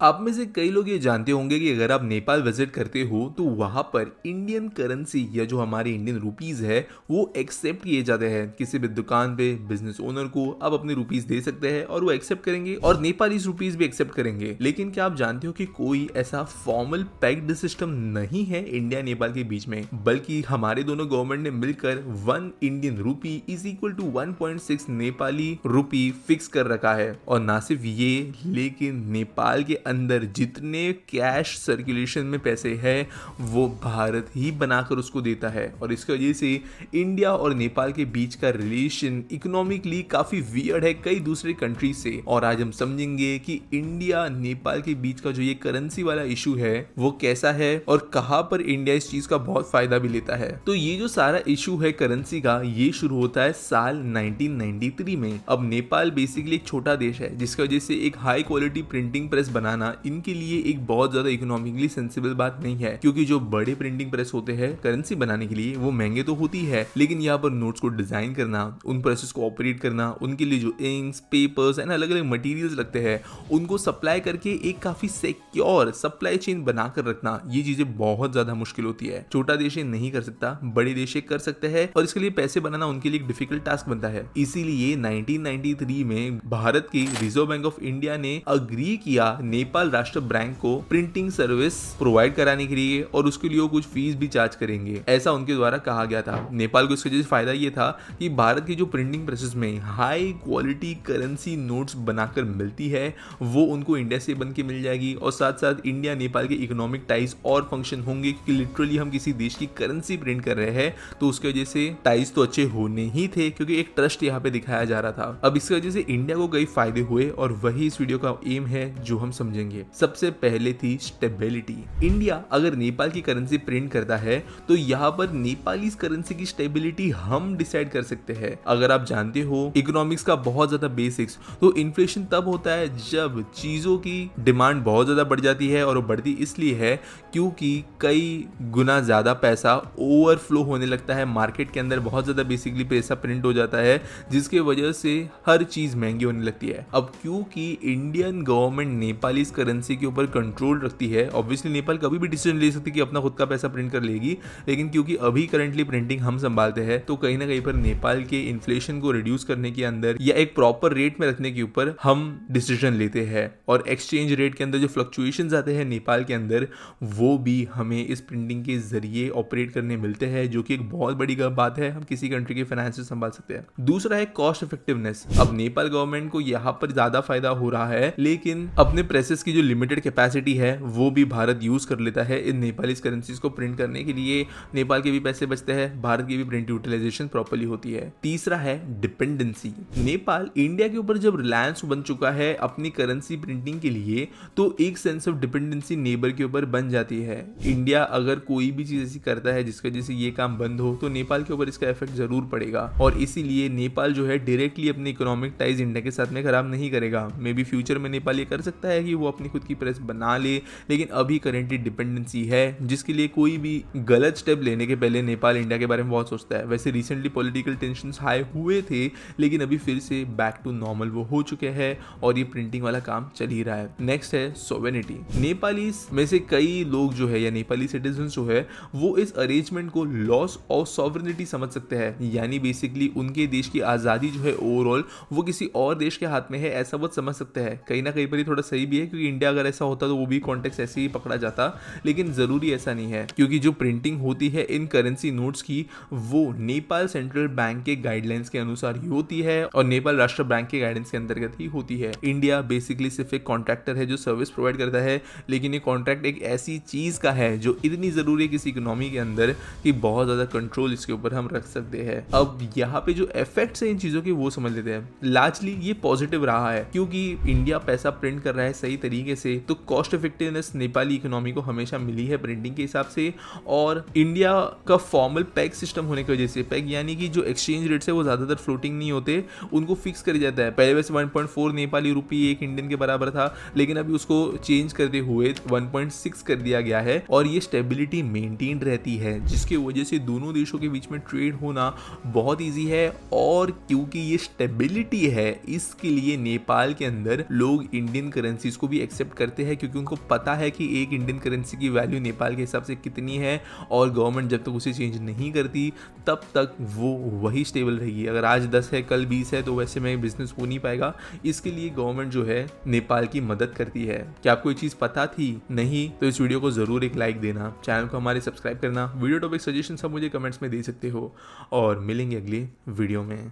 आप में से कई लोग ये जानते होंगे कि अगर आप नेपाल विजिट करते हो तो वहाँ पर इंडियन करेंसी या जो हमारे इंडियन रुपीस है वो एक्सेप्ट किए जाते हैं। किसी भी दुकान पे बिजनेस ओनर को आप अपने रुपीस दे सकते हैं और वो एक्सेप्ट करेंगे और नेपाली रुपीस भी एक्सेप्ट करेंगे। लेकिन क्या आप जानते हो कि कोई ऐसा फॉर्मल पैक्ड सिस्टम नहीं है इंडिया नेपाल के बीच में, बल्कि हमारे दोनों गवर्नमेंट ने मिलकर 1 Indian rupee is equal to 1.6 Nepali रूपी फिक्स कर रखा है। और ना सिर्फ ये, लेकिन नेपाल के अंदर जितने कैश सर्कुलेशन में पैसे हैं वो भारत ही बनाकर उसको देता है। और इसकी वजह से इंडिया और नेपाल के बीच का रिलेशन इकोनॉमिकली काफी वियर्ड है कई दूसरे कंट्री से। और आज हम समझेंगे कि इंडिया नेपाल के बीच का जो ये करेंसी वाला इशू है वो कैसा है और कहां पर इंडिया इस चीज का बहुत फायदा भी लेता है। तो ये जो सारा इशू है करेंसी का, ये शुरू होता है साल 1993 में। अब नेपाल बेसिकली एक छोटा देश है जिसकी वजह से एक हाई क्वालिटी प्रिंटिंग प्रेस बनाना इनके लिए एक बहुत ज्यादा इकोनॉमिकली सेंसिबल बात नहीं है, क्योंकि जो बड़े प्रिंटिंग प्रेस होते हैं करेंसी बनाने के लिए वो महंगे तो होती है, लेकिन यहाँ पर नोट्स को डिजाइन करना, उन प्रेसेस को ऑपरेट करना, उनके लिए जो इंक्स, पेपर्स एंड अलग अलग मटेरियल्स लगते हैं उनको सप्लाई करके एक काफी सिक्योर सप्लाई चेन बनाकर रखना, ये चीजें बहुत ज्यादा मुश्किल होती है। छोटा देश ये नहीं कर सकता, बड़े देश कर सकते हैं और इसके लिए पैसे बनाना उनके लिए एक डिफिकल्ट टास्क बनता है। इसीलिए 1993 में भारत की रिजर्व बैंक ऑफ इंडिया ने अग्री किया नेपाल राष्ट्र बैंक को प्रिंटिंग सर्विस प्रोवाइड कराने के लिए और उसके लिए कुछ फीस भी चार्ज करेंगे, ऐसा उनके द्वारा कहा गया था। नेपाल को इसकी वजह से फायदा ये था कि भारत की जो प्रिंटिंग प्रोसेस में हाई क्वालिटी करेंसी नोट्स बनाकर मिलती है वो उनको इंडिया से बन के मिल जाएगी और साथ साथ इंडिया नेपाल के इकोनॉमिक टाइज और फंक्शन होंगे, क्योंकि लिटरली हम किसी देश की करेंसी प्रिंट कर रहे हैं तो उसकी वजह से टाइज तो अच्छे होने ही थे, क्योंकि एक ट्रस्ट यहाँ पे दिखाया जा रहा था। अब इसकी वजह से इंडिया को कई फायदे हुए और वही इस वीडियो का एम है जो हम समझेंगे। सबसे पहले थी स्टेबिलिटी। इंडिया अगर नेपाल की करेंसी प्रिंट करता है तो यहाँ पर नेपाली करेंसी की स्टेबिलिटी हम डिसाइड कर सकते हैं। अगर आप जानते हो इकोनॉमिक्स का बहुत ज्यादा बेसिक्स, तो इन्फ्लेशन तब होता है जब चीजों की डिमांड बहुत ज्यादा बढ़ जाती है, और वो बढ़ती इसलिए है क्योंकि कई गुना ज्यादा पैसा ओवरफ्लो होने लगता है मार्केट के अंदर, बहुत ज्यादा बेसिकली पैसा प्रिंट हो जाता है जिसके वजह से हर चीज महंगी होने लगती है। अब क्योंकि इंडियन गवर्नमेंट नेपाली करेंसी के ऊपर कंट्रोल रखती है, ऑब्वियसली नेपाल कभी भी डिसीजन ले सकती है कि अपना खुद का पैसा प्रिंट कर लेगी, लेकिन क्योंकि अभी करंटली प्रिंटिंग हम संभालते हैं तो कहीं ना कहीं पर नेपाल के इन्फ्लेशन को रिड्यूस करने के अंदर या एक प्रॉपर रेट में रखने के ऊपर हम डिसीजन लेते हैं। और एक्सचेंज रेट के अंदर जो फ्लक्चुएशंस आते हैं नेपाल के अंदर वो भी हमें इस प्रिंटिंग के जरिए ऑपरेट करने मिलते हैं, जो कि एक बहुत बड़ी बात है। हम किसी कंट्री के फाइनेंस संभाल सकते हैं। दूसरा है कॉस्ट इफेक्टिवनेस। अब नेपाल गवर्नमेंट को यहाँ पर ज्यादा फायदा हो रहा है, लेकिन अपने प्रेसेस की जो लिमिटेड कैपेसिटी है वो भी भारत यूज कर लेता है इन नेपाली करेंसीज को प्रिंट करने के लिए। नेपाल के भी पैसे बचते हैं, भारत की भी प्रिंट यूटिलाइजेशन प्रॉपर्ली होती है। तीसरा है डिपेंडेंसी। नेपाल इंडिया के ऊपर जब रिलायंस बन चुका है अपनी करेंसी प्रिंटिंग के लिए, तो एक सेंस ऑफ डिपेंडेंसी नेबर के ऊपर बन जाती है। इंडिया अगर कोई भी चीज ऐसी करता है जिसकी वजह से ये काम बंद हो तो नेपाल के ऊपर इसका इफेक्ट जरूर पड़ेगा, और इसीलिए नेपाल जो है डायरेक्टली अपने इकोनॉमिक टाइज इंडिया के साथ में खराब नहीं करेगा। मे बी फ्यूचर में नेपाल ये कर सकता है कि वो अपनी खुद की प्रेस बना ले, लेकिन अभी करेंटली डिपेंडेंसी है जिसके लिए कोई भी गलत स्टेप लेने के पहले नेपाल इंडिया के बारे में बहुत सोचता है। वैसे रिसेंटली पॉलिटिकल टेंशंस हाई हुए थे, लेकिन अभी फिर से बैक टू नॉर्मल वो हो चुके हैं और ये प्रिंटिंग वाला काम चल ही रहा है। नेक्स्ट है सोवेनिटी। नेपाली में से कई लोग जो है या नेपाली सिटीजन जो है वो इस अरेंजमेंट को लॉस ऑफ सॉवरेनिटी समझ सकते हैं, यानी बेसिकली उनके देश की आजादी जो है ओवरऑल वो किसी और देश के हाथ में है, ऐसा वो समझ सकते हैं। कहीं ना कहीं पर ये थोड़ा सही भी है, क्योंकि इंडिया अगर ऐसा होता तो वो भी कॉन्टेक्स्ट ऐसे ही पकड़ा जाता, लेकिन जरूरी ऐसा नहीं है, क्योंकि जो प्रिंटिंग होती है इन करेंसी नोट्स की वो नेपाल सेंट्रल बैंक के गाइडलाइंस के अनुसार ही होती है और नेपाल राष्ट्र बैंक के गाइडेंस के अंतर्गत ही होती है। इंडिया बेसिकली सिर्फ एक कॉन्ट्रैक्टर है जो सर्विस प्रोवाइड करता है, लेकिन ये कॉन्ट्रैक्ट एक ऐसी चीज का है जो इतनी जरूरी है किसी इकोनॉमी के अंदर कि बहुत ज्यादा कंट्रोल इसके ऊपर हम रख सकते हैं। अब यहाँ पे जो इफेक्ट्स है इन चीजों के वो समझ लेते हैं। लार्जली ये पॉजिटिव रहा है, क्योंकि इंडिया पैसा प्रिंट कर रहा है सही तरीके से, तो कॉस्ट इफेक्टिवनेस नेपाली इकोनॉमी को हमेशा मिली है प्रिंटिंग के हिसाब से। और इंडिया का फॉर्मल पैग सिस्टम होने की वजह से, पैग यानी कि जो एक्सचेंज रेट्स है वो ज्यादातर फ्लोटिंग नहीं होते, उनको फिक्स कर जाता है। पहले वैसे 1.4 नेपाली रुपी एक इंडियन के बराबर था, लेकिन अभी उसको चेंज करते हुए 1.6 कर दिया गया है और ये स्टेबिलिटी मेंटेन रहती है, जिसकी वजह से दोनों देशों के बीच में ट्रेड होना बहुत ईजी है। और क्योंकि ये स्टेबिलिटी है इसके लिए नेपाल के अंदर लोग इंडियन करेंसीज को भी भी एक्सेप्ट करते हैं, क्योंकि उनको पता है कि एक इंडियन करेंसी की वैल्यू नेपाल के हिसाब से कितनी है, और गवर्नमेंट जब तक उसे चेंज नहीं करती तब तक वो वही स्टेबल रहेगी। अगर आज 10 है कल 20 है तो वैसे में बिजनेस हो नहीं पाएगा। इसके लिए गवर्नमेंट जो है नेपाल की मदद करती है। क्या आपको ये चीज़ पता थी? नहीं तो इस वीडियो को ज़रूर एक लाइक देना, चैनल को हमारे सब्सक्राइब करना, वीडियो टॉपिक सजेशन सब मुझे कमेंट्स में दे सकते हो, और मिलेंगे अगले वीडियो में।